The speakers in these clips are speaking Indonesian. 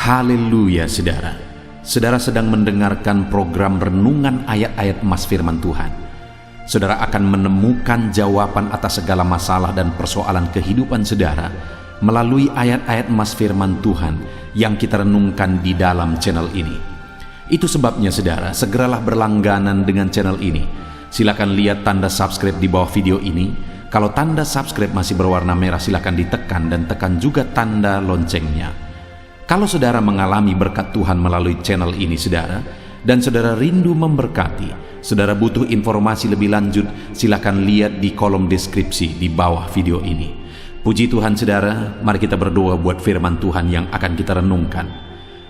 Haleluya saudara. Saudara sedang mendengarkan program renungan ayat-ayat emas firman Tuhan. Saudara akan menemukan jawaban atas segala masalah dan persoalan kehidupan saudara melalui ayat-ayat emas firman Tuhan yang kita renungkan di dalam channel ini. Itu sebabnya saudara, segeralah berlangganan dengan channel ini. Silakan lihat tanda subscribe di bawah video ini. Kalau tanda subscribe masih berwarna merah, silakan ditekan dan tekan juga tanda loncengnya. Kalau saudara mengalami berkat Tuhan melalui channel ini saudara, dan saudara rindu memberkati, saudara butuh informasi lebih lanjut, silakan lihat di kolom deskripsi di bawah video ini. Puji Tuhan saudara, mari kita berdoa buat firman Tuhan yang akan kita renungkan.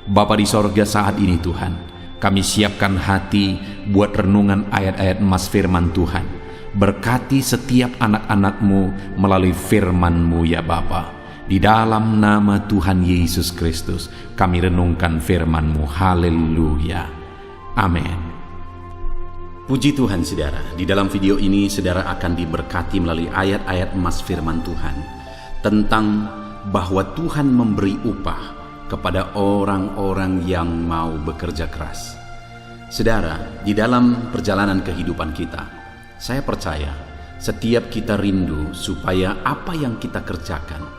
Bapa di sorga, saat ini Tuhan, kami siapkan hati buat renungan ayat-ayat emas firman Tuhan. Berkati setiap anak-anak-Mu melalui firman-Mu ya Bapa. Di dalam nama Tuhan Yesus Kristus kami renungkan firman-Mu. Haleluya. Amin. Puji Tuhan saudara, di dalam video ini saudara akan diberkati melalui ayat-ayat emas firman Tuhan tentang bahwa Tuhan memberi upah kepada orang-orang yang mau bekerja keras. Saudara, di dalam perjalanan kehidupan kita, saya percaya setiap kita rindu supaya apa yang kita kerjakan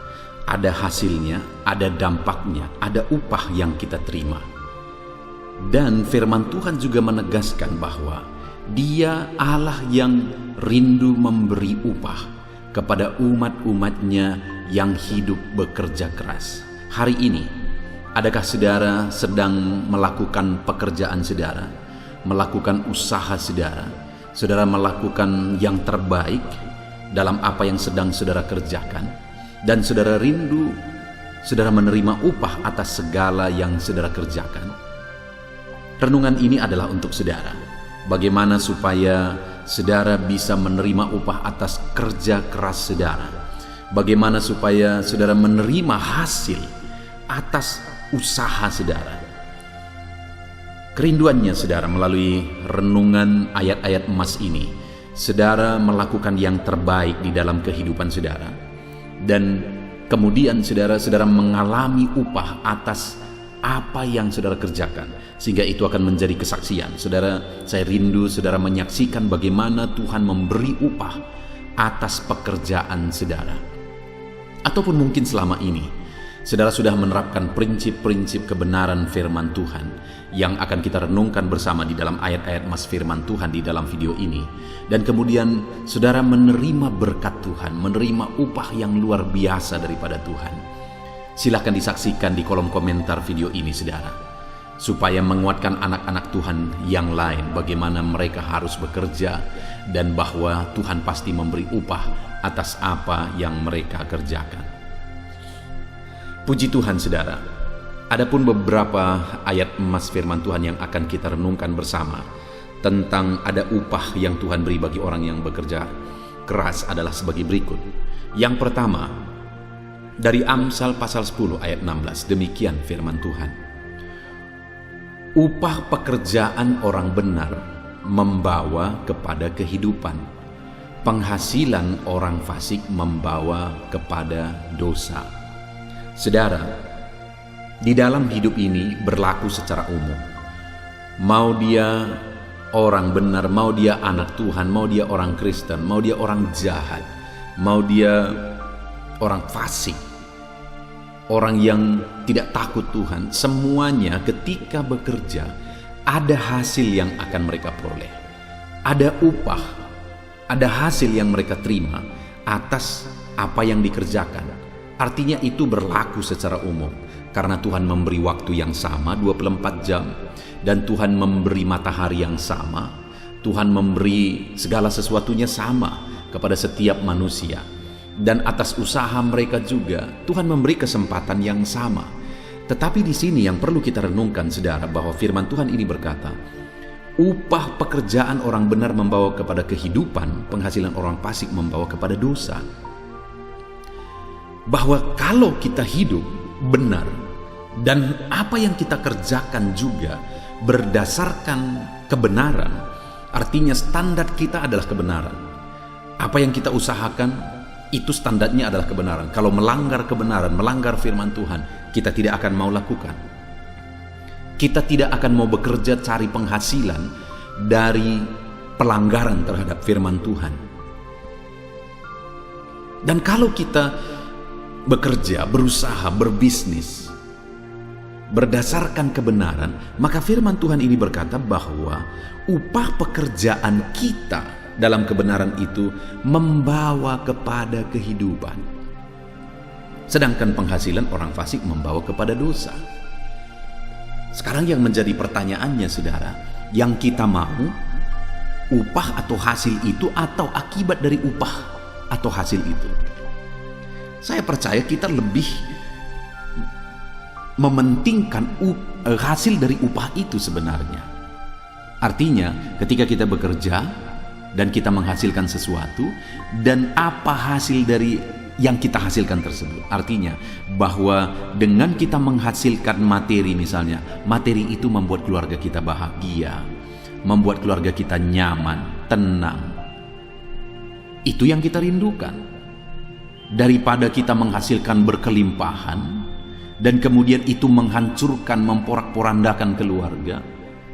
ada hasilnya, ada dampaknya, ada upah yang kita terima. Dan firman Tuhan juga menegaskan bahwa Dia Allah yang rindu memberi upah kepada umat-umatnya yang hidup bekerja keras. Hari ini, adakah saudara sedang melakukan pekerjaan saudara, melakukan usaha saudara, saudara melakukan yang terbaik dalam apa yang sedang saudara kerjakan? Dan saudara rindu, saudara menerima upah atas segala yang saudara kerjakan. Renungan ini adalah untuk saudara. Bagaimana supaya saudara bisa menerima upah atas kerja keras saudara. Bagaimana supaya saudara menerima hasil atas usaha saudara. Kerinduannya saudara melalui renungan ayat-ayat emas ini, saudara melakukan yang terbaik di dalam kehidupan saudara. Dan kemudian saudara mengalami upah atas apa yang saudara kerjakan, sehingga itu akan menjadi kesaksian. Saudara, saya rindu saudara menyaksikan bagaimana Tuhan memberi upah atas pekerjaan saudara. Ataupun mungkin selama ini saudara sudah menerapkan prinsip-prinsip kebenaran firman Tuhan yang akan kita renungkan bersama di dalam ayat-ayat emas firman Tuhan di dalam video ini. Dan kemudian saudara menerima berkat Tuhan, menerima upah yang luar biasa daripada Tuhan. Silahkan disaksikan di kolom komentar video ini saudara, supaya menguatkan anak-anak Tuhan yang lain bagaimana mereka harus bekerja dan bahwa Tuhan pasti memberi upah atas apa yang mereka kerjakan. Puji Tuhan saudara, adapun beberapa ayat emas firman Tuhan yang akan kita renungkan bersama tentang ada upah yang Tuhan beri bagi orang yang bekerja keras adalah sebagai berikut. Yang pertama, dari Amsal pasal 10 ayat 16, demikian firman Tuhan. Upah pekerjaan orang benar membawa kepada kehidupan. Penghasilan orang fasik membawa kepada dosa. Saudara, di dalam hidup ini berlaku secara umum. Mau dia orang benar, mau dia anak Tuhan, mau dia orang Kristen, mau dia orang jahat, mau dia orang fasik, orang yang tidak takut Tuhan, semuanya ketika bekerja ada hasil yang akan mereka peroleh. Ada upah, ada hasil yang mereka terima atas apa yang dikerjakan. Artinya itu berlaku secara umum, karena Tuhan memberi waktu yang sama 24 jam, dan Tuhan memberi matahari yang sama, Tuhan memberi segala sesuatunya sama kepada setiap manusia. Dan atas usaha mereka juga Tuhan memberi kesempatan yang sama. Tetapi di sini yang perlu kita renungkan saudara, bahwa firman Tuhan ini berkata, upah pekerjaan orang benar membawa kepada kehidupan, penghasilan orang fasik membawa kepada dosa. Bahwa kalau kita hidup benar dan apa yang kita kerjakan juga berdasarkan kebenaran, artinya standar kita adalah kebenaran. Apa yang kita usahakan itu standarnya adalah kebenaran. Kalau melanggar kebenaran, melanggar firman Tuhan, kita tidak akan mau lakukan. Kita tidak akan mau bekerja cari penghasilan dari pelanggaran terhadap firman Tuhan. Dan kalau kita bekerja, berusaha, berbisnis berdasarkan kebenaran, maka firman Tuhan ini berkata bahwa upah pekerjaan kita dalam kebenaran itu membawa kepada kehidupan. Sedangkan penghasilan orang fasik membawa kepada dosa. Sekarang yang menjadi pertanyaannya, saudara, yang kita mau upah atau hasil itu atau akibat dari upah atau hasil itu? Saya percaya kita lebih mementingkan hasil dari upah itu sebenarnya. Artinya ketika kita bekerja dan kita menghasilkan sesuatu, dan apa hasil dari yang kita hasilkan tersebut. Artinya bahwa dengan kita menghasilkan materi, misalnya materi itu membuat keluarga kita bahagia, membuat keluarga kita nyaman, tenang. Itu yang kita rindukan. Daripada kita menghasilkan berkelimpahan dan kemudian itu menghancurkan, memporak-porandakan keluarga,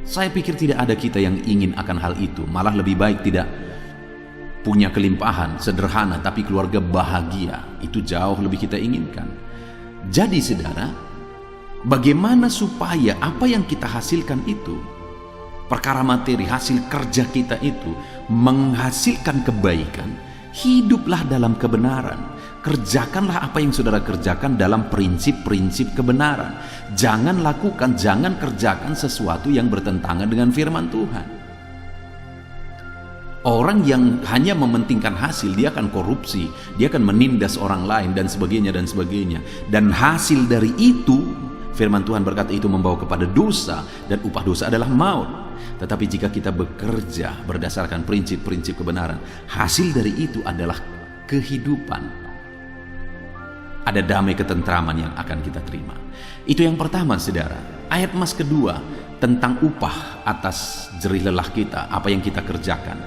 saya pikir tidak ada kita yang ingin akan hal itu. Malah lebih baik tidak punya kelimpahan, sederhana, tapi keluarga bahagia. Itu jauh lebih kita inginkan. Jadi saudara, bagaimana supaya apa yang kita hasilkan itu, perkara materi, hasil kerja kita itu menghasilkan kebaikan? Hiduplah dalam kebenaran. Kerjakanlah apa yang saudara kerjakan dalam prinsip-prinsip kebenaran. Jangan lakukan, jangan kerjakan sesuatu yang bertentangan dengan firman Tuhan. Orang yang hanya mementingkan hasil, dia akan korupsi, dia akan menindas orang lain dan sebagainya dan sebagainya. Dan hasil dari itu, firman Tuhan berkata itu membawa kepada dosa, dan upah dosa adalah maut. Tetapi jika kita bekerja berdasarkan prinsip-prinsip kebenaran, hasil dari itu adalah kehidupan. Ada damai ketentraman yang akan kita terima. Itu yang pertama, saudara. Ayat Mas kedua tentang upah atas jerih lelah kita, apa yang kita kerjakan,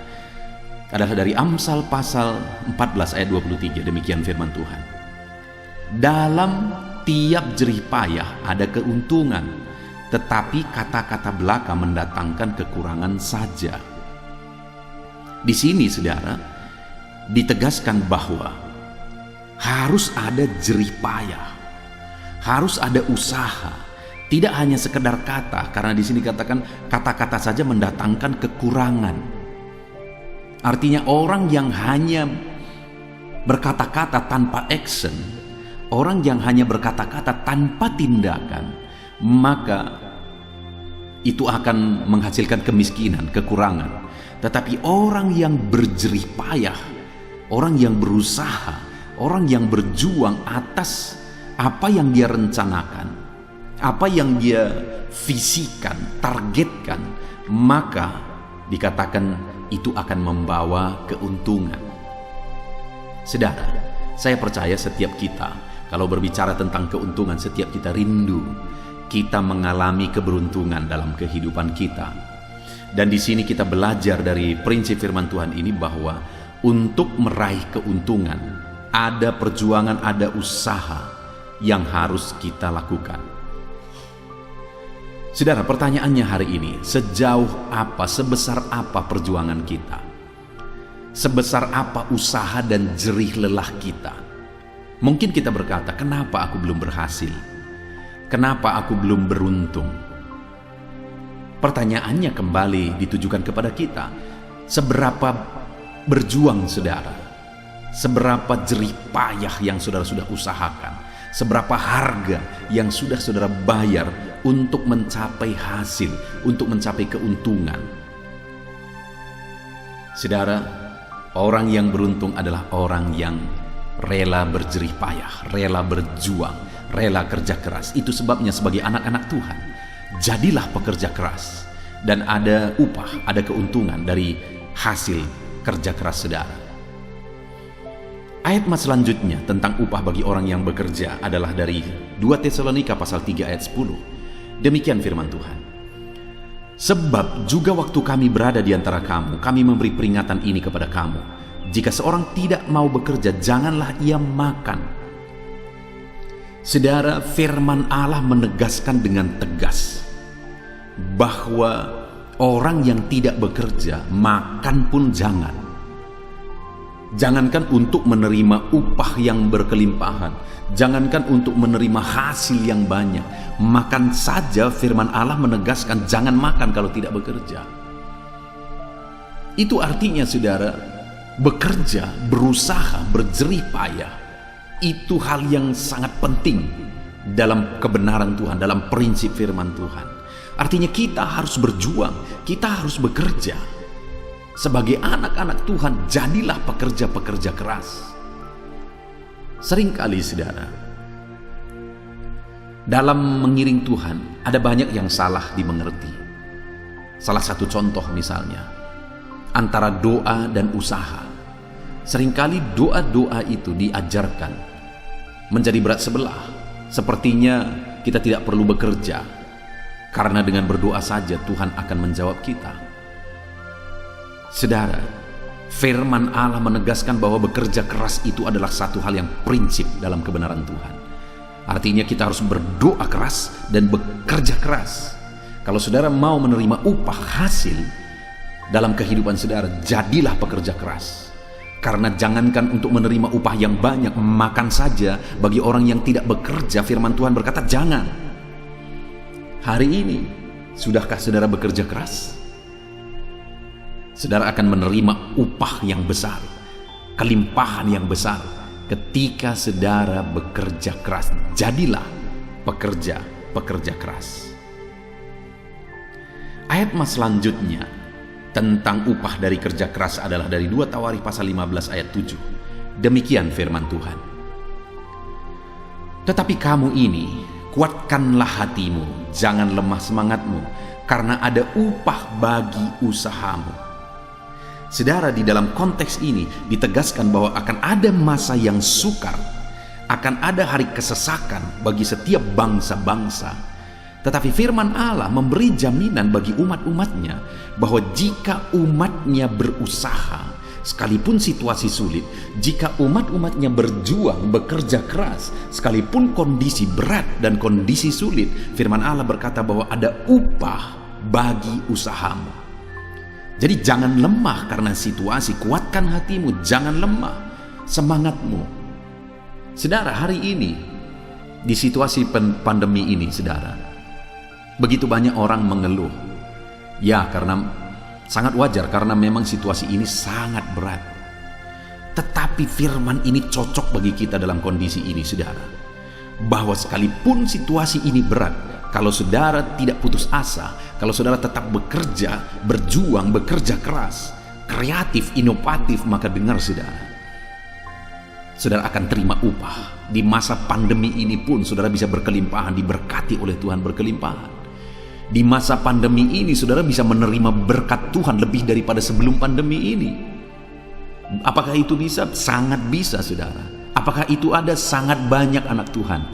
adalah dari Amsal pasal 14 ayat 23. Demikian firman Tuhan. Dalam tiap jerih payah ada keuntungan, tetapi kata-kata belaka mendatangkan kekurangan saja. Di sini, saudara, ditegaskan bahwa harus ada jerih payah, harus ada usaha, tidak hanya sekedar kata, karena di sini katakan kata-kata saja mendatangkan kekurangan. Artinya orang yang hanya berkata-kata tanpa action, orang yang hanya berkata-kata tanpa tindakan, maka itu akan menghasilkan kemiskinan, kekurangan. Tetapi orang yang berjerih payah, orang yang berusaha, orang yang berjuang atas apa yang dia rencanakan, apa yang dia visikan, targetkan, maka dikatakan itu akan membawa keuntungan. Saudara, saya percaya setiap kita, kalau berbicara tentang keuntungan, setiap kita rindu kita mengalami keberuntungan dalam kehidupan kita. Dan di sini kita belajar dari prinsip firman Tuhan ini bahwa untuk meraih keuntungan ada perjuangan, ada usaha yang harus kita lakukan. Saudara, pertanyaannya hari ini, sejauh apa, sebesar apa perjuangan kita? Sebesar apa usaha dan jerih lelah kita? Mungkin kita berkata, kenapa aku belum berhasil? Kenapa aku belum beruntung? Pertanyaannya kembali ditujukan kepada kita. Seberapa berjuang saudara? Seberapa jerih payah yang saudara sudah usahakan? Seberapa harga yang sudah saudara bayar untuk mencapai hasil, untuk mencapai keuntungan? Saudara, orang yang beruntung adalah orang yang rela berjerih payah, rela berjuang, rela kerja keras. Itu sebabnya sebagai anak-anak Tuhan, jadilah pekerja keras, dan ada upah, ada keuntungan dari hasil kerja keras saudara. Ayat mas selanjutnya tentang upah bagi orang yang bekerja adalah dari 2 Tesalonika pasal 3 ayat 10. Demikian firman Tuhan. Sebab juga waktu kami berada di antara kamu, kami memberi peringatan ini kepada kamu. Jika seorang tidak mau bekerja, janganlah ia makan. Saudara, firman Allah menegaskan dengan tegas bahwa orang yang tidak bekerja makan pun jangan. Jangankan untuk menerima upah yang berkelimpahan, jangankan untuk menerima hasil yang banyak, makan saja firman Allah menegaskan jangan makan kalau tidak bekerja. Itu artinya saudara, bekerja, berusaha, berjerih payah, itu hal yang sangat penting dalam kebenaran Tuhan, dalam prinsip firman Tuhan. Artinya kita harus berjuang, kita harus bekerja. Sebagai anak-anak Tuhan, jadilah pekerja-pekerja keras. Seringkali saudara, dalam mengiring Tuhan, ada banyak yang salah dimengerti. Salah satu contoh misalnya, antara doa dan usaha. Seringkali doa-doa itu diajarkan menjadi berat sebelah. Sepertinya kita tidak perlu bekerja, karena dengan berdoa saja Tuhan akan menjawab kita. Saudara, firman Allah menegaskan bahwa bekerja keras itu adalah satu hal yang prinsip dalam kebenaran Tuhan. Artinya kita harus berdoa keras dan bekerja keras. Kalau saudara mau menerima upah hasil dalam kehidupan saudara, jadilah pekerja keras. Karena jangankan untuk menerima upah yang banyak, makan saja bagi orang yang tidak bekerja, firman Tuhan berkata jangan. Hari ini, sudahkah saudara bekerja keras? Saudara akan menerima upah yang besar, kelimpahan yang besar ketika saudara bekerja keras. Jadilah pekerja keras. Ayat selanjutnya tentang upah dari kerja keras adalah dari 2 Tawarikh pasal 15 ayat 7. Demikian firman Tuhan. Tetapi kamu ini, kuatkanlah hatimu, jangan lemah semangatmu, karena ada upah bagi usahamu. Saudara, di dalam konteks ini ditegaskan bahwa akan ada masa yang sukar, akan ada hari kesesakan bagi setiap bangsa-bangsa. Tetapi firman Allah memberi jaminan bagi umat-umatnya bahwa jika umatnya berusaha, sekalipun situasi sulit, jika umat-umatnya berjuang, bekerja keras, sekalipun kondisi berat dan kondisi sulit, firman Allah berkata bahwa ada upah bagi usahamu. Jadi jangan lemah karena situasi, kuatkan hatimu, jangan lemah semangatmu. Saudara, hari ini di situasi pandemi ini, saudara, begitu banyak orang mengeluh. Ya, karena sangat wajar, karena memang situasi ini sangat berat. Tetapi firman ini cocok bagi kita dalam kondisi ini, saudara. Bahwa sekalipun situasi ini berat, kalau saudara tidak putus asa, kalau saudara tetap bekerja, berjuang, bekerja keras, kreatif, inovatif, maka dengar saudara, saudara akan terima upah. Di masa pandemi ini pun saudara bisa berkelimpahan, diberkati oleh Tuhan berkelimpahan. Di masa pandemi ini saudara bisa menerima berkat Tuhan lebih daripada sebelum pandemi ini. Apakah itu bisa? Sangat bisa, saudara. Apakah itu ada? Sangat banyak anak Tuhan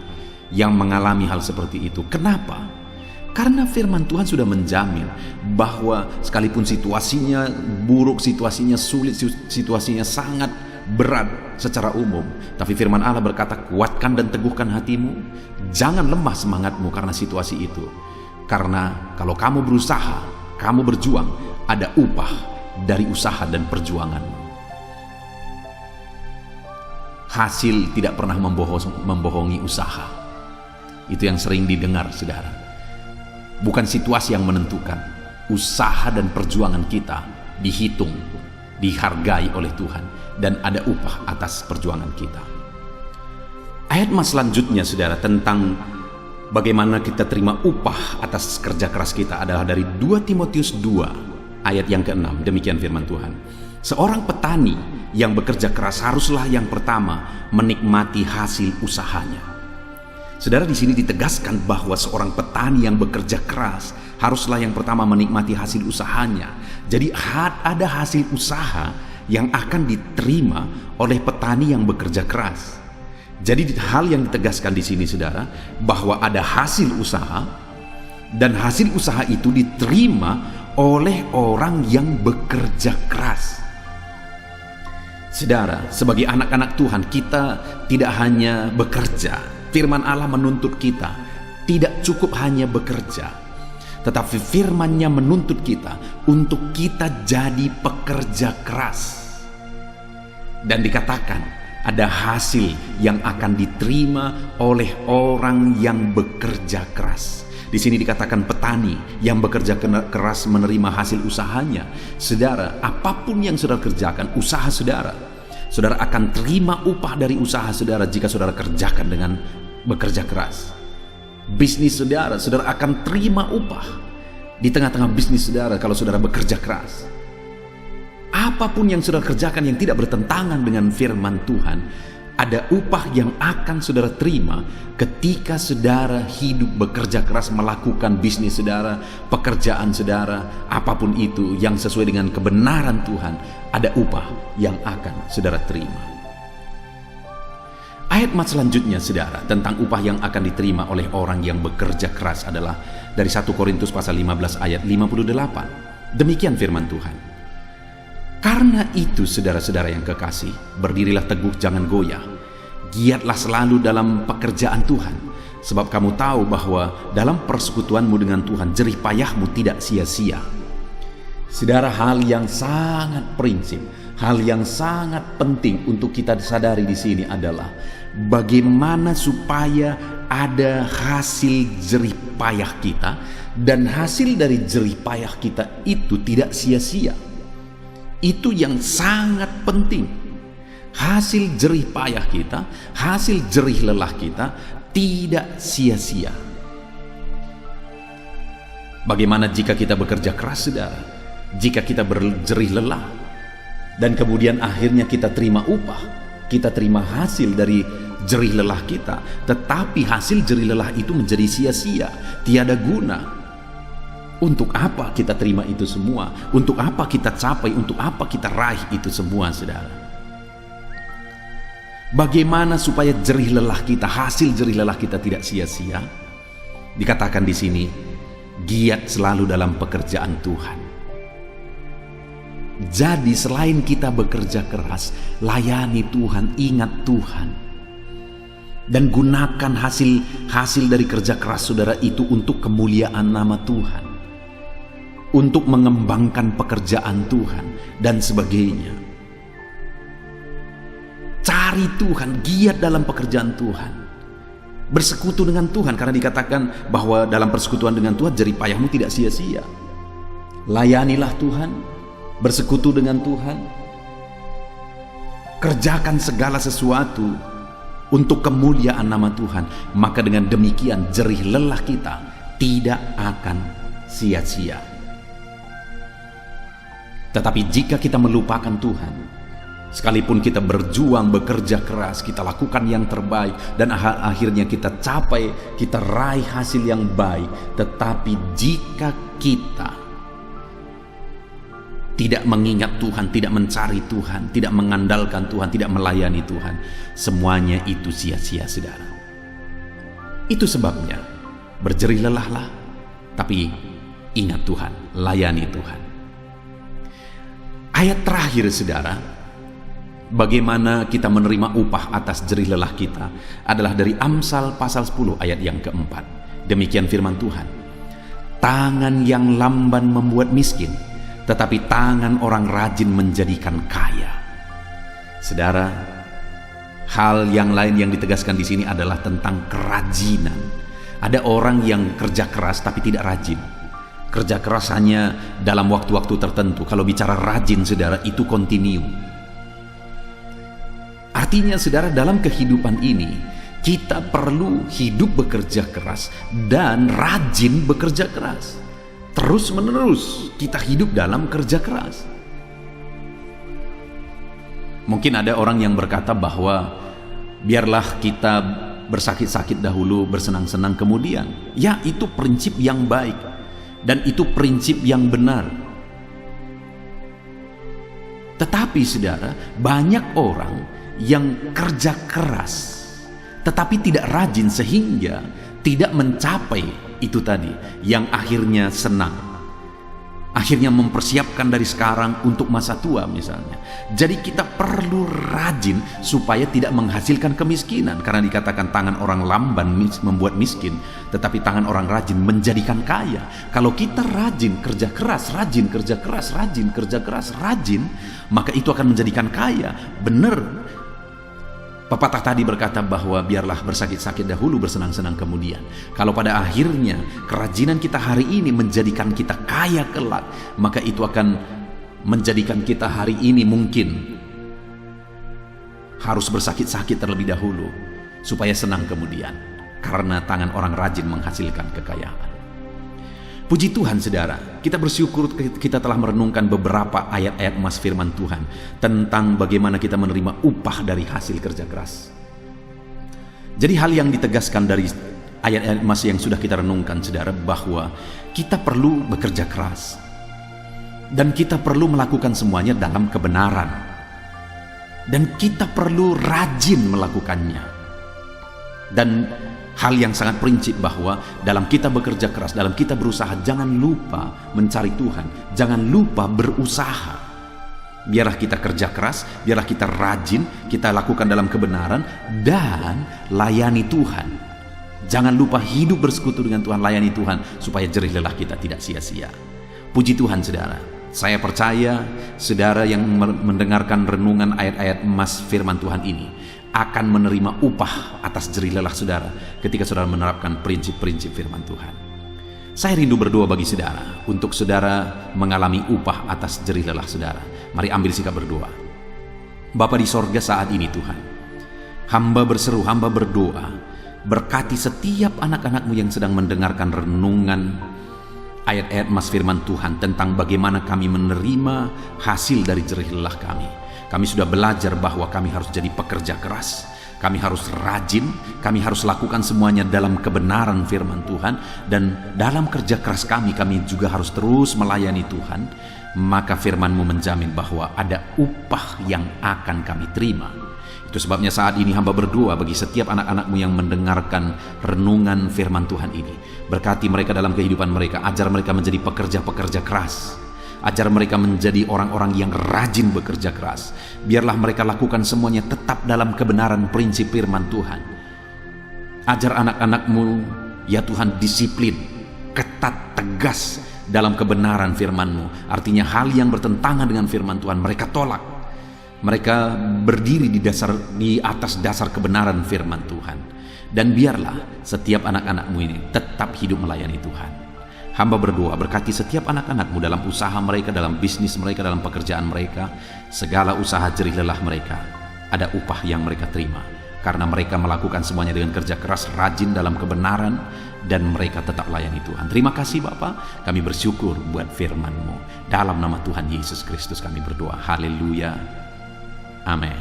yang mengalami hal seperti itu. Kenapa? Karena firman Tuhan sudah menjamin bahwa sekalipun situasinya buruk, situasinya sulit, situasinya sangat berat secara umum, tapi firman Allah berkata, kuatkan dan teguhkan hatimu, jangan lemah semangatmu karena situasi itu. Karena kalau kamu berusaha, kamu berjuang, ada upah dari usaha dan perjuanganmu. Hasil tidak pernah membohongi usaha. Itu yang sering didengar, saudara. Bukan situasi yang menentukan. Usaha dan perjuangan kita dihitung, dihargai oleh Tuhan, dan ada upah atas perjuangan kita. Ayat selanjutnya, saudara, tentang bagaimana kita terima upah atas kerja keras kita adalah dari 2 Timotius 2 ayat yang ke-6. Demikian firman Tuhan. Seorang petani yang bekerja keras haruslah yang pertama menikmati hasil usahanya. Saudara, di sini ditegaskan bahwa seorang petani yang bekerja keras haruslah yang pertama menikmati hasil usahanya. Jadi ada hasil usaha yang akan diterima oleh petani yang bekerja keras. Jadi hal yang ditegaskan di sini, saudara, bahwa ada hasil usaha, dan hasil usaha itu diterima oleh orang yang bekerja keras. Saudara, sebagai anak-anak Tuhan, kita tidak hanya bekerja. Firman Allah menuntut kita tidak cukup hanya bekerja, tetapi firman-Nya menuntut kita untuk kita jadi pekerja keras. Dan dikatakan ada hasil yang akan diterima oleh orang yang bekerja keras. Di sini dikatakan petani yang bekerja keras menerima hasil usahanya. Saudara, apapun yang saudara kerjakan, usaha saudara, saudara akan terima upah dari usaha saudara jika saudara kerjakan dengan bekerja keras. Bisnis saudara, saudara akan terima upah di tengah-tengah bisnis saudara kalau saudara bekerja keras. Apapun yang saudara kerjakan yang tidak bertentangan dengan firman Tuhan, ada upah yang akan saudara terima ketika saudara hidup bekerja keras melakukan bisnis saudara, pekerjaan saudara, apapun itu yang sesuai dengan kebenaran Tuhan, ada upah yang akan saudara terima. Ayat selanjutnya saudara tentang upah yang akan diterima oleh orang yang bekerja keras adalah dari 1 Korintus pasal 15 ayat 58. Demikian firman Tuhan. Karena itu saudara-saudara yang kekasih, berdirilah teguh, jangan goyah. Giatlah selalu dalam pekerjaan Tuhan, sebab kamu tahu bahwa dalam persekutuanmu dengan Tuhan jerih payahmu tidak sia-sia. Saudara, hal yang sangat prinsip, hal yang sangat penting untuk kita sadari di sini adalah bagaimana supaya ada hasil jerih payah kita, dan hasil dari jerih payah kita itu tidak sia-sia. Itu yang sangat penting. Hasil jerih payah kita, hasil jerih lelah kita tidak sia-sia. Bagaimana jika kita bekerja keras, saudara? Jika kita berjerih lelah dan kemudian akhirnya kita terima upah, kita terima hasil dari jerih lelah kita, tetapi hasil jerih lelah itu menjadi sia-sia, tiada guna. Untuk apa kita terima itu semua? Untuk apa kita capai? Untuk apa kita raih itu semua, saudara? Bagaimana supaya jerih lelah kita, hasil jerih lelah kita tidak sia-sia? Dikatakan di sini, giat selalu dalam pekerjaan Tuhan. Jadi selain kita bekerja keras, layani Tuhan, ingat Tuhan. Dan gunakan hasil dari kerja keras saudara itu untuk kemuliaan nama Tuhan, untuk mengembangkan pekerjaan Tuhan dan sebagainya. Cari Tuhan, giat dalam pekerjaan Tuhan, bersekutu dengan Tuhan, karena dikatakan bahwa dalam persekutuan dengan Tuhan jerih payahmu tidak sia-sia. Layanilah Tuhan, bersekutu dengan Tuhan, kerjakan segala sesuatu untuk kemuliaan nama Tuhan, maka dengan demikian jerih lelah kita tidak akan sia-sia. Tetapi jika kita melupakan Tuhan, sekalipun kita berjuang, bekerja keras, kita lakukan yang terbaik, dan akhirnya kita capai, kita raih hasil yang baik, tetapi jika kita tidak mengingat Tuhan, tidak mencari Tuhan, tidak mengandalkan Tuhan, tidak melayani Tuhan, semuanya itu sia-sia, saudara. Itu sebabnya berjerih lelahlah, tapi ingat Tuhan, layani Tuhan. Ayat terakhir, saudara, bagaimana kita menerima upah atas jerih lelah kita adalah dari Amsal pasal 10 ayat yang keempat. Demikian firman Tuhan. Tangan yang lamban membuat miskin, tetapi tangan orang rajin menjadikan kaya. Saudara, hal yang lain yang ditegaskan di sini adalah tentang kerajinan. Ada orang yang kerja keras tapi tidak rajin. Kerja keras hanya dalam waktu-waktu tertentu. Kalau bicara rajin, saudara, itu kontinu. Artinya, saudara, dalam kehidupan ini kita perlu hidup bekerja keras dan rajin bekerja keras. Terus menerus kita hidup dalam kerja keras. Mungkin ada orang yang berkata bahwa biarlah kita bersakit-sakit dahulu, bersenang-senang kemudian. Ya, itu prinsip yang baik. Dan itu prinsip yang benar. Tetapi saudara, banyak orang yang kerja keras tetapi tidak rajin sehingga tidak mencapai itu tadi, yang akhirnya senang. akhirnya mempersiapkan dari sekarang untuk masa tua misalnya. Jadi kita perlu rajin supaya tidak menghasilkan kemiskinan, karena dikatakan tangan orang lamban membuat miskin, tetapi tangan orang rajin menjadikan kaya. Kalau kita rajin kerja keras, rajin kerja keras, rajin kerja keras, rajin, maka itu akan menjadikan kaya. Benar pepatah tadi berkata bahwa biarlah bersakit-sakit dahulu, bersenang-senang kemudian. Kalau pada akhirnya kerajinan kita hari ini menjadikan kita kaya kelak, maka itu akan menjadikan kita hari ini mungkin harus bersakit-sakit terlebih dahulu supaya senang kemudian, karena tangan orang rajin menghasilkan kekayaan. Puji Tuhan saudara, kita bersyukur kita telah merenungkan beberapa ayat-ayat emas firman Tuhan tentang bagaimana kita menerima upah dari hasil kerja keras. Jadi hal yang ditegaskan dari ayat-ayat emas yang sudah kita renungkan saudara, bahwa kita perlu bekerja keras dan kita perlu melakukan semuanya dalam kebenaran, dan kita perlu rajin melakukannya. Dan hal yang sangat prinsip bahwa dalam kita bekerja keras, dalam kita berusaha, jangan lupa mencari Tuhan, jangan lupa berusaha. Biarlah kita kerja keras, biarlah kita rajin, kita lakukan dalam kebenaran dan layani Tuhan. Jangan lupa hidup bersekutu dengan Tuhan, layani Tuhan, supaya jerih lelah kita tidak sia-sia. Puji Tuhan saudara, saya percaya saudara yang mendengarkan renungan ayat-ayat emas firman Tuhan ini akan menerima upah atas jerih lelah saudara ketika saudara menerapkan prinsip-prinsip firman Tuhan. Saya rindu berdoa bagi saudara, untuk saudara mengalami upah atas jerih lelah saudara. Mari ambil sikap berdoa. Bapa di sorga, saat ini Tuhan, hamba berseru, hamba berdoa, berkati setiap anak-anak-Mu yang sedang mendengarkan renungan ayat-ayat emas firman Tuhan tentang bagaimana kami menerima hasil dari jerih lelah kami. Kami sudah belajar bahwa kami harus jadi pekerja keras, kami harus rajin, kami harus lakukan semuanya dalam kebenaran firman Tuhan, dan dalam kerja keras kami juga harus terus melayani Tuhan. Maka firman-Mu menjamin bahwa ada upah yang akan kami terima. Itu sebabnya saat ini hamba berdoa bagi setiap anak-anak-Mu yang mendengarkan renungan firman Tuhan ini. Berkati mereka dalam kehidupan mereka, ajar mereka menjadi pekerja-pekerja keras, ajar mereka menjadi orang-orang yang rajin bekerja keras. Biarlah mereka lakukan semuanya tetap dalam kebenaran prinsip firman Tuhan. Ajar anak-anak-Mu ya Tuhan disiplin, ketat, tegas dalam kebenaran firman-Mu. Artinya hal yang bertentangan dengan firman Tuhan mereka tolak. Mereka berdiri di atas dasar kebenaran firman Tuhan. Dan biarlah setiap anak-anak-Mu ini tetap hidup melayani Tuhan. Hamba berdoa berkati setiap anak-anak-Mu dalam usaha mereka, dalam bisnis mereka, dalam pekerjaan mereka, segala usaha jerih lelah mereka, ada upah yang mereka terima, karena mereka melakukan semuanya dengan kerja keras, rajin dalam kebenaran, dan mereka tetap layani Tuhan. Terima kasih Bapa, kami bersyukur buat firman-Mu. Dalam nama Tuhan Yesus Kristus kami berdoa. Haleluya. Amin.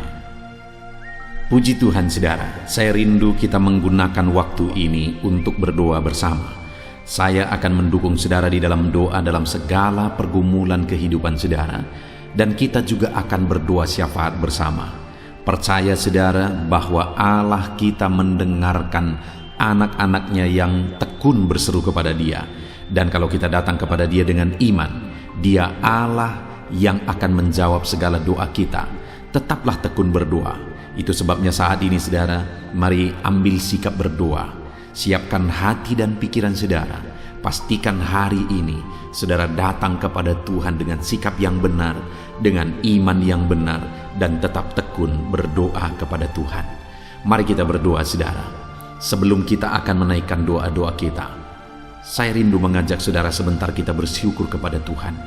Puji Tuhan saudara, saya rindu kita menggunakan waktu ini untuk berdoa bersama. Saya akan mendukung saudara di dalam doa dalam segala pergumulan kehidupan saudara, dan kita juga akan berdoa syafaat bersama. Percaya saudara bahwa Allah kita mendengarkan anak-anaknya yang tekun berseru kepada Dia, dan kalau kita datang kepada Dia dengan iman, Dia Allah yang akan menjawab segala doa kita. Tetaplah tekun berdoa. Itu sebabnya saat ini saudara, mari ambil sikap berdoa. Siapkan hati dan pikiran saudara. Pastikan hari ini saudara datang kepada Tuhan dengan sikap yang benar, dengan iman yang benar, dan tetap tekun berdoa kepada Tuhan. Mari kita berdoa saudara. Sebelum kita akan menaikkan doa-doa kita, saya rindu mengajak saudara sebentar kita bersyukur kepada Tuhan,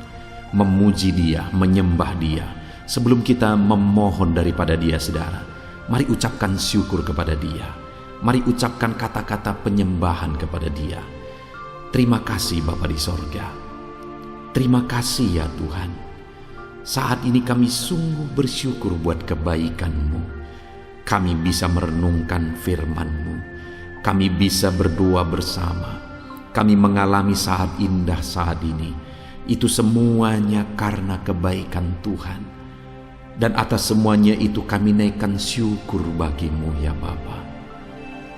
memuji Dia, menyembah Dia. Sebelum kita memohon daripada Dia saudara, mari ucapkan syukur kepada Dia. Mari ucapkan kata-kata penyembahan kepada Dia. Terima kasih Bapa di sorga. Terima kasih ya Tuhan. Saat ini kami sungguh bersyukur buat kebaikan-Mu. Kami bisa merenungkan firman-Mu. Kami bisa berdoa bersama. Kami mengalami saat indah saat ini. Itu semuanya karena kebaikan Tuhan. Dan atas semuanya itu kami naikkan syukur bagi-Mu ya Bapa.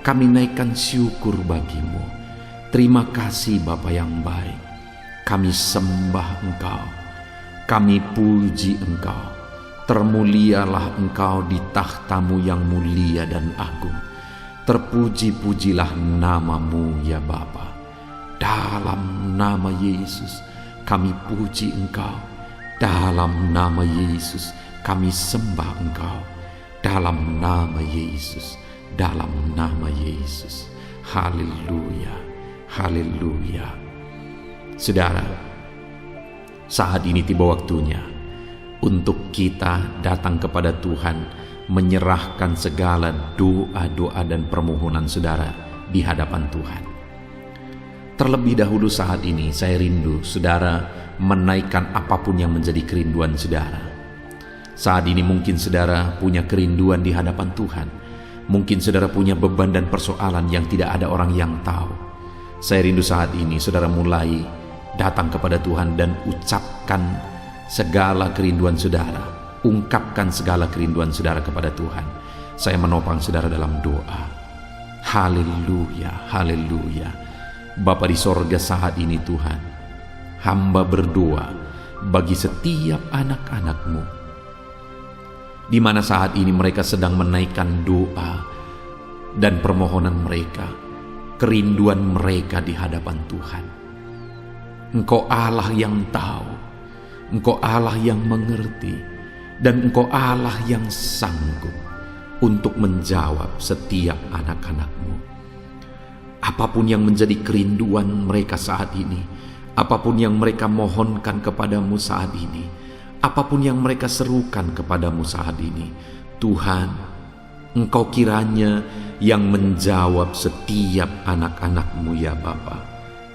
Kami naikkan syukur bagi-Mu. Terima kasih Bapa yang baik. kami sembah Engkau, kami puji Engkau. Termulialah Engkau di takhtamu yang mulia dan agung. Terpuji-pujilah namamu ya Bapa. Dalam nama Yesus kami puji Engkau. Dalam nama Yesus kami sembah Engkau. Dalam nama Yesus, dalam nama Yesus. Haleluya, haleluya. Saudara, saat ini tiba waktunya untuk kita datang kepada Tuhan, menyerahkan segala doa-doa dan permohonan saudara di hadapan Tuhan. Terlebih dahulu saat ini saya rindu saudara menaikkan apapun yang menjadi kerinduan saudara. Saat ini mungkin saudara punya kerinduan di hadapan Tuhan. Mungkin saudara punya beban dan persoalan yang tidak ada orang yang tahu. Saya rindu saat ini saudara mulai datang kepada Tuhan dan ucapkan segala kerinduan saudara. Ungkapkan segala kerinduan saudara kepada Tuhan. Saya menopang saudara dalam doa. Haleluya, haleluya. Bapa di sorga, saat ini Tuhan, hamba berdoa bagi setiap anak-anak-Mu, di mana saat ini mereka sedang menaikkan doa dan permohonan mereka, kerinduan mereka di hadapan Tuhan. Engkau Allah yang tahu, Engkau Allah yang mengerti, dan Engkau Allah yang sanggup untuk menjawab setiap anak-anak-Mu. Apapun yang menjadi kerinduan mereka saat ini, apapun yang mereka mohonkan kepadamu saat ini, apapun yang mereka serukan kepadamu saat ini, Tuhan, Engkau kiranya yang menjawab setiap anak-anak-Mu ya Bapa.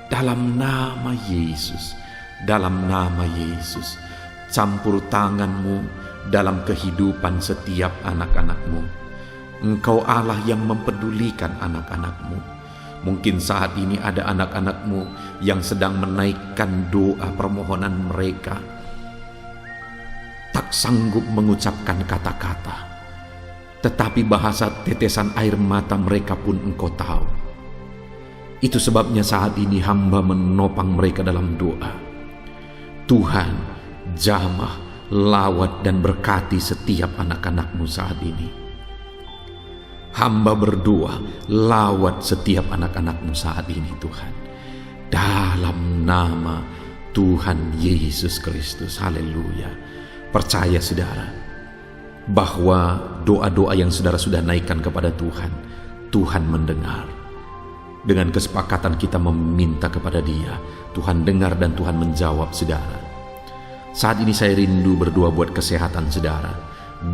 Dalam nama Yesus, dalam nama Yesus, campur tangan-Mu dalam kehidupan setiap anak-anak-Mu. Engkau Allah yang mempedulikan anak-anak-Mu. Mungkin saat ini ada anak-anak-Mu yang sedang menaikkan doa permohonan mereka, tak sanggup mengucapkan kata-kata, tetapi bahasa tetesan air mata mereka pun Engkau tahu. Itu sebabnya saat ini hamba menopang mereka dalam doa. Tuhan, jamah, lawat dan berkati setiap anak-anak-Mu saat ini. Hamba berdoa, lawat setiap anak-anak-Mu saat ini Tuhan. Dalam nama Tuhan Yesus Kristus, haleluya. Percaya saudara, bahwa doa-doa yang saudara sudah naikkan kepada Tuhan, Tuhan mendengar. Dengan kesepakatan kita meminta kepada Dia, Tuhan dengar dan Tuhan menjawab saudara. Saat ini saya rindu berdoa buat kesehatan saudara.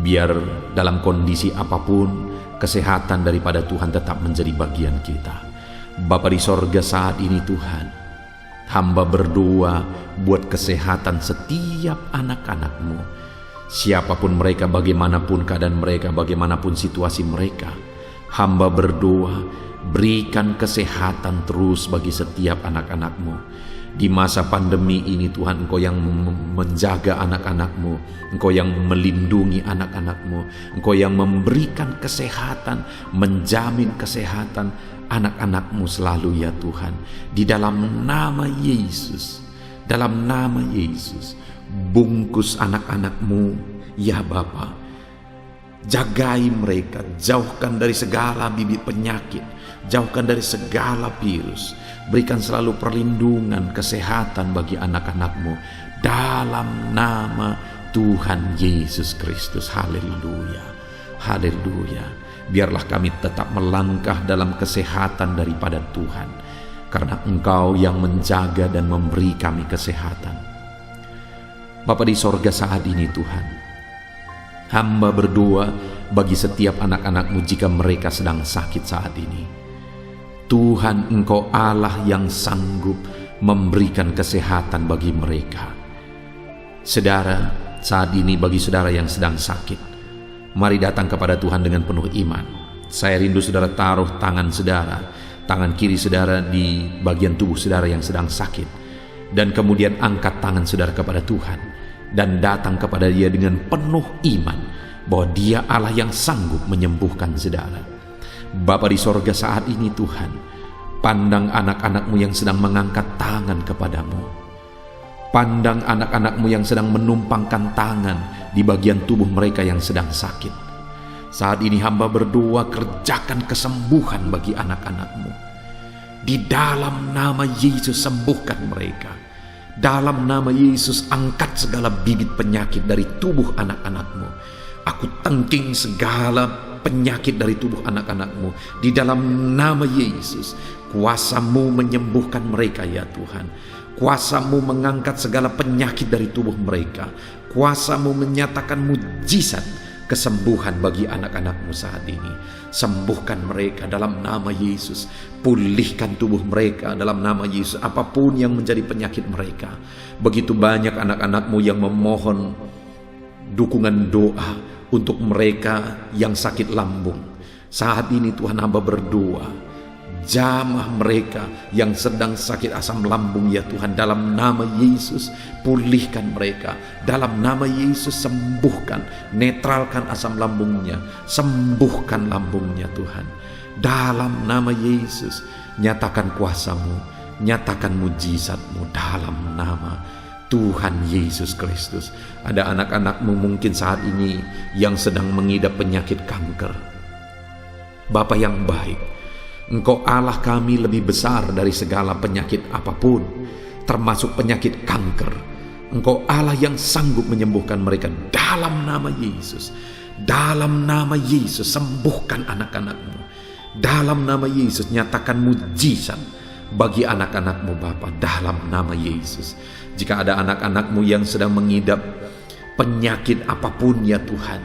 Biar dalam kondisi apapun, kesehatan daripada Tuhan tetap menjadi bagian kita. Bapa di sorga, saat ini Tuhan, hamba berdoa buat kesehatan setiap anak-anak-Mu. Siapapun mereka, bagaimanapun keadaan mereka, bagaimanapun situasi mereka, hamba berdoa, berikan kesehatan terus bagi setiap anak-anak-Mu. Di masa pandemi ini Tuhan, Engkau yang menjaga anak-anak-Mu, Engkau yang melindungi anak-anak-Mu, Engkau yang memberikan kesehatan, menjamin kesehatan anak-anak-Mu selalu ya Tuhan. Di dalam nama Yesus, dalam nama Yesus, bungkus anak-anak-Mu ya Bapa. Jagai mereka, jauhkan dari segala bibit penyakit, jauhkan dari segala virus. Berikan selalu perlindungan, kesehatan bagi anak-anak-Mu dalam nama Tuhan Yesus Kristus. Haleluya, haleluya. Biarlah kami tetap melangkah dalam kesehatan daripada Tuhan, karena Engkau yang menjaga dan memberi kami kesehatan. Bapa di sorga, saat ini Tuhan, hamba berdoa bagi setiap anak-anak-Mu jika mereka sedang sakit saat ini. Tuhan, Engkau Allah yang sanggup memberikan kesehatan bagi mereka. Saudara, saat ini bagi saudara yang sedang sakit, mari datang kepada Tuhan dengan penuh iman. Saya rindu saudara taruh tangan saudara, tangan kiri saudara di bagian tubuh saudara yang sedang sakit, dan kemudian angkat tangan saudara kepada Tuhan dan datang kepada Dia dengan penuh iman bahwa Dia Allah yang sanggup menyembuhkan saudara. Bapa di sorga, saat ini Tuhan, pandang anak-anak-Mu yang sedang mengangkat tangan kepadamu. Pandang anak-anak-Mu yang sedang menumpangkan tangan di bagian tubuh mereka yang sedang sakit. Saat ini hamba berdoa, kerjakan kesembuhan bagi anak-anak-Mu. Di dalam nama Yesus sembuhkan mereka. Dalam nama Yesus angkat segala bibit penyakit dari tubuh anak-anak-Mu. Aku tengking segala penyakit dari tubuh anak-anak-Mu. Di dalam nama Yesus, kuasa-Mu menyembuhkan mereka ya Tuhan. Kuasa-Mu mengangkat segala penyakit dari tubuh mereka. Kuasa-Mu menyatakan mujizat kesembuhan bagi anak-anak-Mu saat ini. Sembuhkan mereka dalam nama Yesus. Pulihkan tubuh mereka dalam nama Yesus. Apapun yang menjadi penyakit mereka. Begitu banyak anak-anak-Mu yang memohon dukungan doa untuk mereka yang sakit lambung. Saat ini Tuhan, hamba berdoa, jamah mereka yang sedang sakit asam lambung ya Tuhan, dalam nama Yesus pulihkan mereka, dalam nama Yesus sembuhkan, netralkan asam lambungnya, sembuhkan lambungnya Tuhan, dalam nama Yesus. Nyatakan kuasa-Mu, nyatakan mujizat-Mu dalam nama Tuhan Yesus Kristus. Ada anak-anak-Mu mungkin saat ini yang sedang mengidap penyakit kanker. Bapa yang baik, Engkau Allah kami lebih besar dari segala penyakit apapun, termasuk penyakit kanker. Engkau Allah yang sanggup menyembuhkan mereka dalam nama Yesus. Dalam nama Yesus sembuhkan anak-anak-Mu. Dalam nama Yesus nyatakan mujizat bagi anak-anak-Mu Bapa, dalam nama Yesus. Jika ada anak-anak-Mu yang sedang mengidap penyakit apapun ya Tuhan,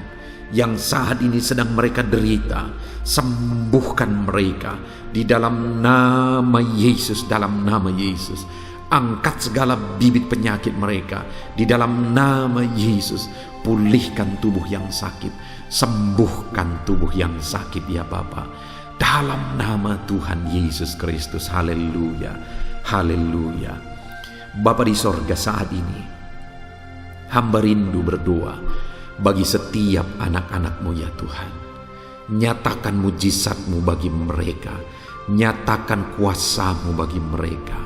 yang saat ini sedang mereka derita, sembuhkan mereka di dalam nama Yesus, dalam nama Yesus. Angkat segala bibit penyakit mereka di dalam nama Yesus. Pulihkan tubuh yang sakit, sembuhkan tubuh yang sakit ya Bapa, dalam nama Tuhan Yesus Kristus. Haleluya, haleluya. Bapa di sorga, saat ini hamba rindu berdoa bagi setiap anak-anak-Mu ya Tuhan. Nyatakan mujizat-Mu bagi mereka, nyatakan kuasa-Mu bagi mereka.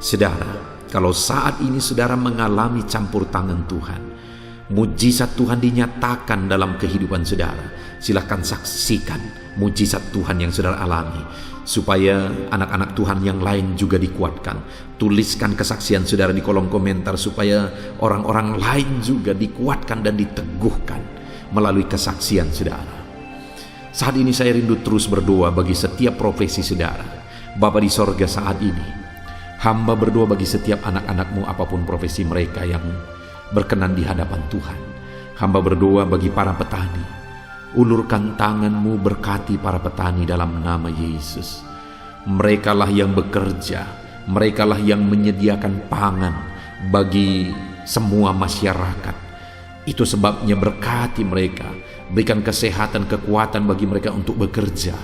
Saudara, kalau saat ini saudara mengalami campur tangan Tuhan, mujizat Tuhan dinyatakan dalam kehidupan saudara, silakan saksikan mujizat Tuhan yang saudara alami, supaya anak-anak Tuhan yang lain juga dikuatkan. Tuliskan kesaksian saudara di kolom komentar, supaya orang-orang lain juga dikuatkan dan diteguhkan melalui kesaksian saudara. Saat ini saya rindu terus berdoa bagi setiap profesi saudara. Bapa di sorga, saat ini hamba berdoa bagi setiap anak-anak-Mu apapun profesi mereka yang berkenan di hadapan Tuhan. Hamba berdoa bagi para petani. Ulurkan tangan-Mu, berkati para petani dalam nama Yesus. Merekalah yang bekerja, merekalah yang menyediakan pangan bagi semua masyarakat. Itu sebabnya berkati mereka, berikan kesehatan, kekuatan bagi mereka untuk bekerja,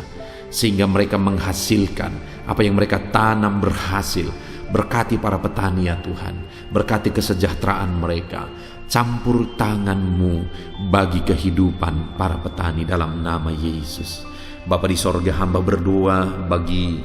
sehingga mereka menghasilkan apa yang mereka tanam berhasil. Berkati para petani ya Tuhan, berkati kesejahteraan mereka. Campur tangan-Mu bagi kehidupan para petani dalam nama Yesus. Bapa di sorga, hamba berdoa bagi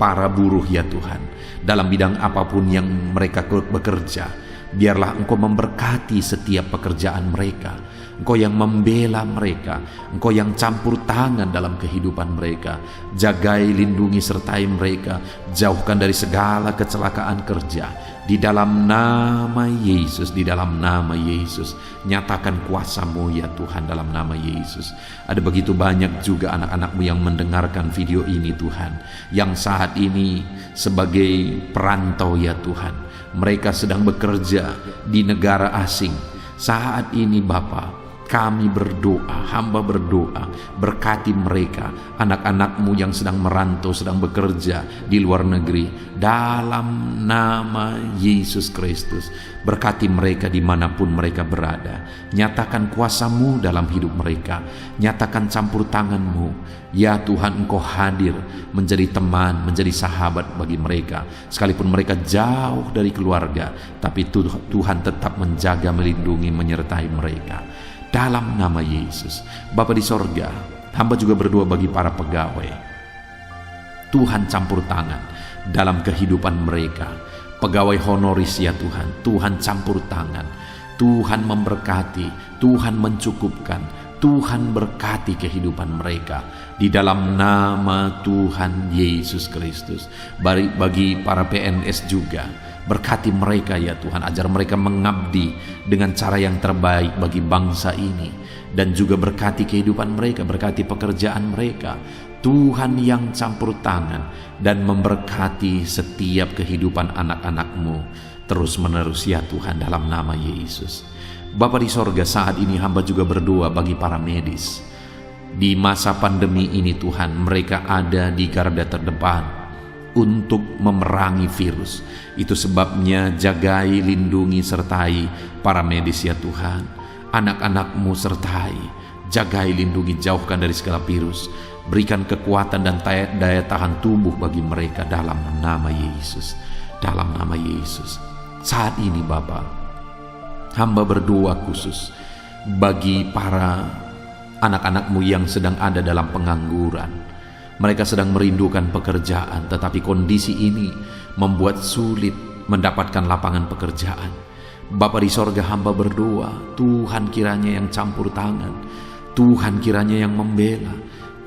para buruh ya Tuhan, dalam bidang apapun yang mereka bekerja. Biarlah Engkau memberkati setiap pekerjaan mereka. Engkau yang membela mereka, Engkau yang campur tangan dalam kehidupan mereka. Jagai, lindungi, sertai mereka. Jauhkan dari segala kecelakaan kerja. Di dalam nama Yesus, di dalam nama Yesus. Nyatakan kuasa-Mu ya Tuhan, dalam nama Yesus. Ada begitu banyak juga anak-anak-Mu yang mendengarkan video ini Tuhan, yang saat ini sebagai perantau ya Tuhan. Mereka sedang bekerja di negara asing. Saat ini Bapa, kami berdoa, hamba berdoa, berkati mereka, anak-anak-Mu yang sedang merantau, sedang bekerja di luar negeri, dalam nama Yesus Kristus. Berkati mereka dimanapun mereka berada. Nyatakan kuasa-Mu dalam hidup mereka. Nyatakan campur tangan-Mu. Ya Tuhan, Engkau hadir menjadi teman, menjadi sahabat bagi mereka. Sekalipun mereka jauh dari keluarga, tapi Tuhan tetap menjaga, melindungi, menyertai mereka. Dalam nama Yesus. Bapa di sorga, hamba juga berdoa bagi para pegawai. Tuhan campur tangan dalam kehidupan mereka. pegawai honoris ya Tuhan. Tuhan campur tangan, Tuhan memberkati, Tuhan mencukupkan, Tuhan berkati kehidupan mereka di dalam nama Tuhan Yesus Kristus. Bagi para PNS juga, berkati mereka ya Tuhan, ajar mereka mengabdi dengan cara yang terbaik bagi bangsa ini. Dan juga berkati kehidupan mereka, berkati pekerjaan mereka. Tuhan yang campur tangan dan memberkati setiap kehidupan anak-anak-Mu terus menerus ya Tuhan, dalam nama Yesus. Bapa di sorga, saat ini hamba juga berdoa bagi para medis. Di masa pandemi ini Tuhan, mereka ada di garda terdepan untuk memerangi virus. Itu sebabnya jagai, lindungi, sertai para medis ya Tuhan. Anak-anak-Mu sertai, jagai, lindungi, jauhkan dari segala virus. Berikan kekuatan dan daya tahan tubuh bagi mereka dalam nama Yesus. Dalam nama Yesus. Saat ini Bapa, hamba berdoa khusus bagi para anak-anak-Mu yang sedang ada dalam pengangguran. Mereka sedang merindukan pekerjaan, tetapi kondisi ini membuat sulit mendapatkan lapangan pekerjaan. Bapa di sorga, hamba berdoa, Tuhan kiranya yang campur tangan, Tuhan kiranya yang membela,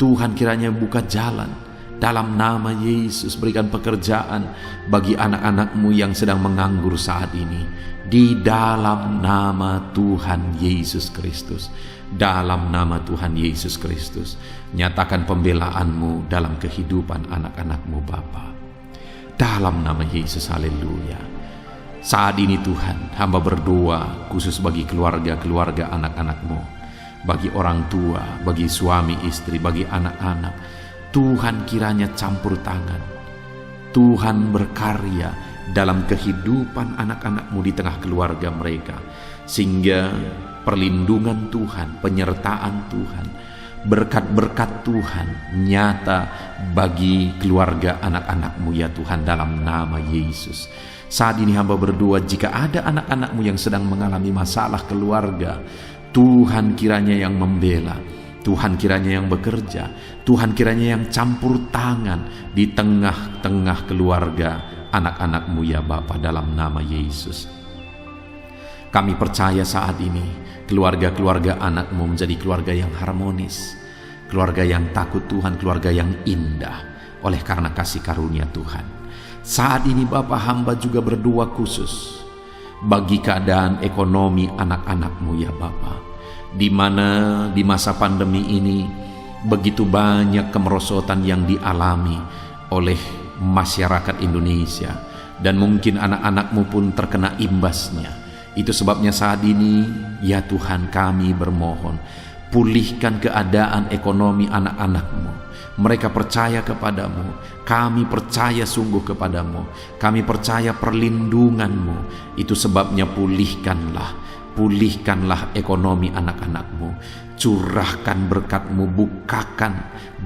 Tuhan kiranya buka jalan. Dalam nama Yesus, berikan pekerjaan bagi anak-anak-Mu yang sedang menganggur saat ini. Di dalam nama Tuhan Yesus Kristus. Dalam nama Tuhan Yesus Kristus. Nyatakan pembelaan-Mu dalam kehidupan anak-anak-Mu Bapa. Dalam nama Yesus, haleluya. Saat ini Tuhan, hamba berdoa khusus bagi keluarga-keluarga anak-anak-Mu, bagi orang tua, bagi suami istri, bagi anak-anak. Tuhan kiranya campur tangan, Tuhan berkarya dalam kehidupan anak-anak-Mu di tengah keluarga mereka, sehingga perlindungan Tuhan, penyertaan Tuhan, berkat-berkat Tuhan nyata bagi keluarga anak-anak-Mu ya Tuhan, dalam nama Yesus. Saat ini hamba berdoa, jika ada anak-anak-Mu yang sedang mengalami masalah keluarga, Tuhan kiranya yang membela, Tuhan kiranya yang bekerja, Tuhan kiranya yang campur tangan di tengah-tengah keluarga anak-anak-Mu ya Bapa, dalam nama Yesus. Kami percaya saat ini keluarga-keluarga anak-Mu menjadi keluarga yang harmonis, keluarga yang takut Tuhan, keluarga yang indah oleh karena kasih karunia Tuhan. Saat ini Bapa, hamba juga berdoa khusus bagi keadaan ekonomi anak-anak-Mu ya Bapa, di mana di masa pandemi ini begitu banyak kemerosotan yang dialami oleh masyarakat Indonesia, dan mungkin anak-anak-Mu pun terkena imbasnya. Itu sebabnya saat ini ya Tuhan, kami bermohon, pulihkan keadaan ekonomi anak-anak-Mu. Mereka percaya kepadamu, kami percaya sungguh kepadamu, kami percaya perlindungan-Mu. Itu sebabnya pulihkanlah ekonomi anak-anak-Mu. Curahkan berkat-Mu, bukakan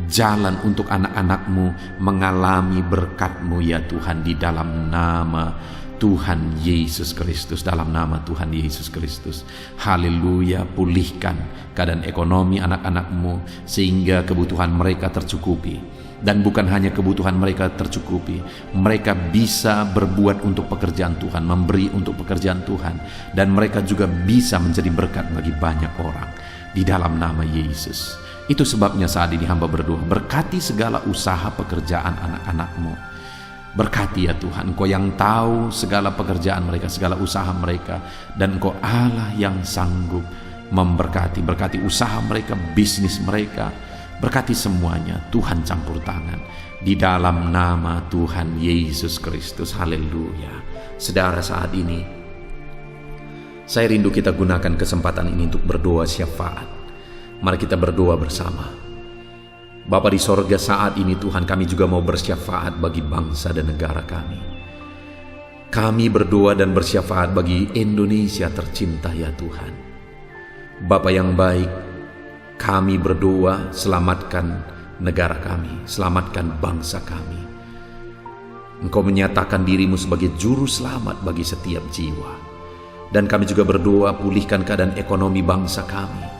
jalan untuk anak-anak-Mu mengalami berkat-Mu ya Tuhan, di dalam nama Tuhan Yesus Kristus, dalam nama Tuhan Yesus Kristus. Haleluya. Pulihkan keadaan ekonomi anak-anak-Mu sehingga kebutuhan mereka tercukupi. Dan bukan hanya kebutuhan mereka tercukupi, mereka bisa berbuat untuk pekerjaan Tuhan, memberi untuk pekerjaan Tuhan, dan mereka juga bisa menjadi berkat bagi banyak orang di dalam nama Yesus. Itu sebabnya saat ini hamba berdoa, berkati segala usaha pekerjaan anak-anak-Mu. Berkati ya Tuhan, Engkau yang tahu segala pekerjaan mereka, segala usaha mereka, dan Engkau Allah yang sanggup memberkati. Berkati usaha mereka, bisnis mereka, berkati semuanya. Tuhan campur tangan di dalam nama Tuhan Yesus Kristus. Haleluya. Saudara, saat ini saya rindu kita gunakan kesempatan ini untuk berdoa syafaat. Mari kita berdoa bersama. Bapa di sorga, saat ini Tuhan, kami juga mau bersyafaat bagi bangsa dan negara kami. Kami berdoa dan bersyafaat bagi Indonesia tercinta ya Tuhan. Bapa yang baik, kami berdoa, selamatkan negara kami, selamatkan bangsa kami. Engkau menyatakan dirimu sebagai juru selamat bagi setiap jiwa. Dan kami juga berdoa, pulihkan keadaan ekonomi bangsa kami.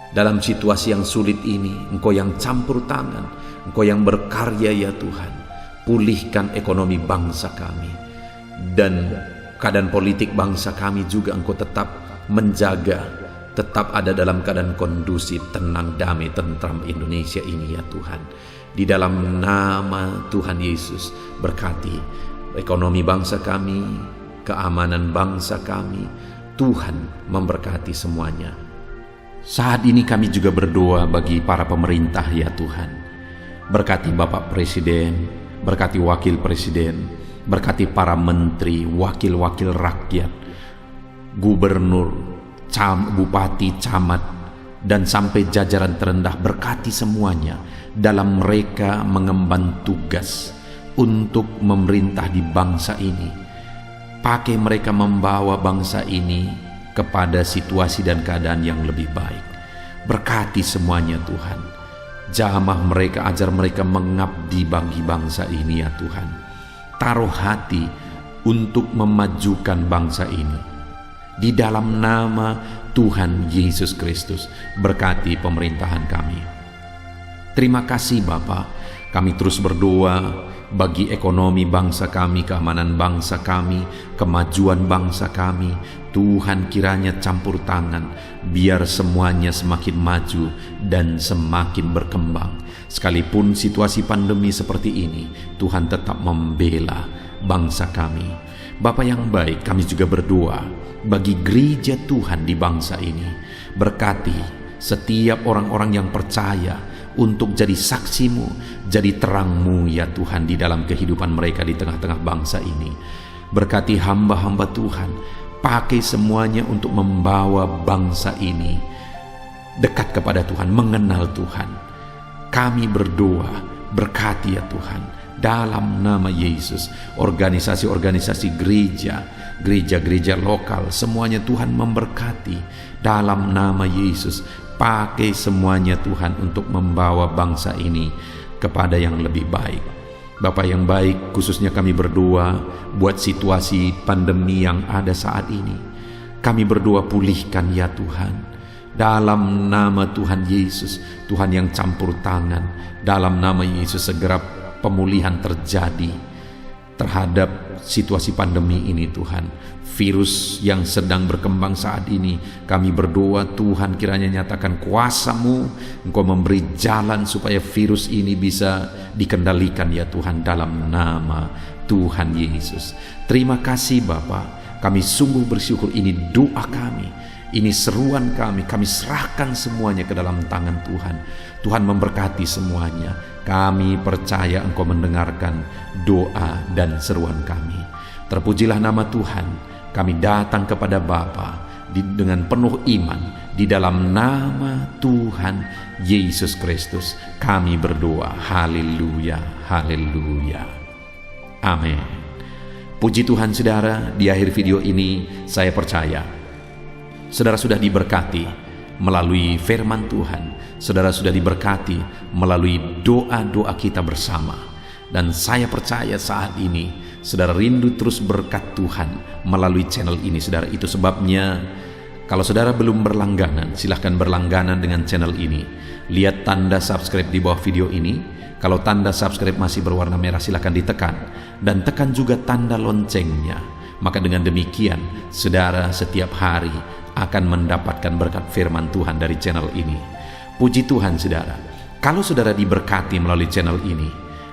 Dalam situasi yang sulit ini, Engkau yang campur tangan, Engkau yang berkarya ya Tuhan. Pulihkan ekonomi bangsa kami. dan keadaan politik bangsa kami juga Engkau tetap menjaga, tetap ada dalam keadaan kondusif, tenang, damai, tentram Indonesia ini ya Tuhan. Di dalam nama Tuhan Yesus, berkati ekonomi bangsa kami, keamanan bangsa kami. Tuhan memberkati semuanya. Saat ini kami juga berdoa bagi para pemerintah ya Tuhan. Berkati Bapak Presiden, berkati Wakil Presiden, berkati para menteri, wakil-wakil rakyat, gubernur, bupati, camat, dan sampai jajaran terendah. Berkati semuanya dalam mereka mengemban tugas untuk memerintah di bangsa ini. Pakai mereka membawa bangsa ini kepada situasi dan keadaan yang lebih baik. Berkati semuanya Tuhan. Jamah mereka, ajar mereka mengabdi bagi bangsa ini ya Tuhan. Taruh hati untuk memajukan bangsa ini. Di dalam nama Tuhan Yesus Kristus, berkati pemerintahan kami. Terima kasih Bapa. Kami terus berdoa bagi ekonomi bangsa kami, keamanan bangsa kami, kemajuan bangsa kami. Tuhan kiranya campur tangan, biar semuanya semakin maju dan semakin berkembang. Sekalipun situasi pandemi seperti ini, Tuhan tetap membela bangsa kami. Bapa yang baik, kami juga berdoa bagi gereja Tuhan di bangsa ini. Berkati setiap orang-orang yang percaya untuk jadi saksimu, jadi terangmu ya Tuhan di dalam kehidupan mereka di tengah-tengah bangsa ini. Berkati hamba-hamba Tuhan, pakai semuanya untuk membawa bangsa ini dekat kepada Tuhan, mengenal Tuhan. Kami berdoa, berkati ya Tuhan, dalam nama Yesus, organisasi-organisasi gereja, gereja-gereja lokal, semuanya Tuhan memberkati dalam nama Yesus. Pakai semuanya Tuhan untuk membawa bangsa ini kepada yang lebih baik. Bapa yang baik, khususnya kami berdoa buat situasi pandemi yang ada saat ini. Kami berdoa pulihkan ya Tuhan. Dalam nama Tuhan Yesus, Tuhan yang campur tangan. Dalam nama Yesus segera pemulihan terjadi terhadap situasi pandemi ini Tuhan. Virus yang sedang berkembang saat ini, kami berdoa Tuhan kiranya nyatakan kuasa-Mu, Engkau memberi jalan supaya virus ini bisa dikendalikan ya Tuhan, dalam nama Tuhan Yesus. Terima kasih Bapa, kami sungguh bersyukur. Ini doa kami, ini seruan kami serahkan semuanya ke dalam tangan Tuhan. Tuhan memberkati semuanya. Kami percaya Engkau mendengarkan doa dan seruan kami. Terpujilah nama Tuhan. Kami datang kepada Bapa dengan penuh iman. Di dalam nama Tuhan Yesus Kristus kami berdoa. Haleluya, haleluya. Amin. Puji Tuhan saudara, di akhir video ini saya percaya saudara sudah diberkati melalui firman Tuhan. Saudara sudah diberkati melalui doa-doa kita bersama. Dan saya percaya saat ini saudara rindu terus berkat Tuhan melalui channel ini saudara. Itu sebabnya kalau saudara belum berlangganan, silahkan berlangganan dengan channel ini. Lihat tanda subscribe di bawah video ini. Kalau tanda subscribe masih berwarna merah, silahkan ditekan. Dan tekan juga tanda loncengnya. Maka dengan demikian saudara setiap hari akan mendapatkan berkat firman Tuhan dari channel ini. Puji Tuhan saudara. Kalau saudara diberkati melalui channel ini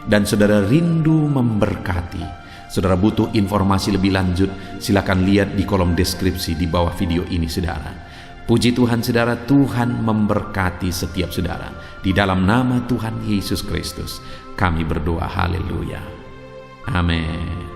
dan saudara rindu memberkati, saudara butuh informasi lebih lanjut, silakan lihat di kolom deskripsi di bawah video ini saudara. Puji Tuhan saudara, Tuhan memberkati setiap saudara. Di dalam nama Tuhan Yesus Kristus kami berdoa, haleluya. Amin.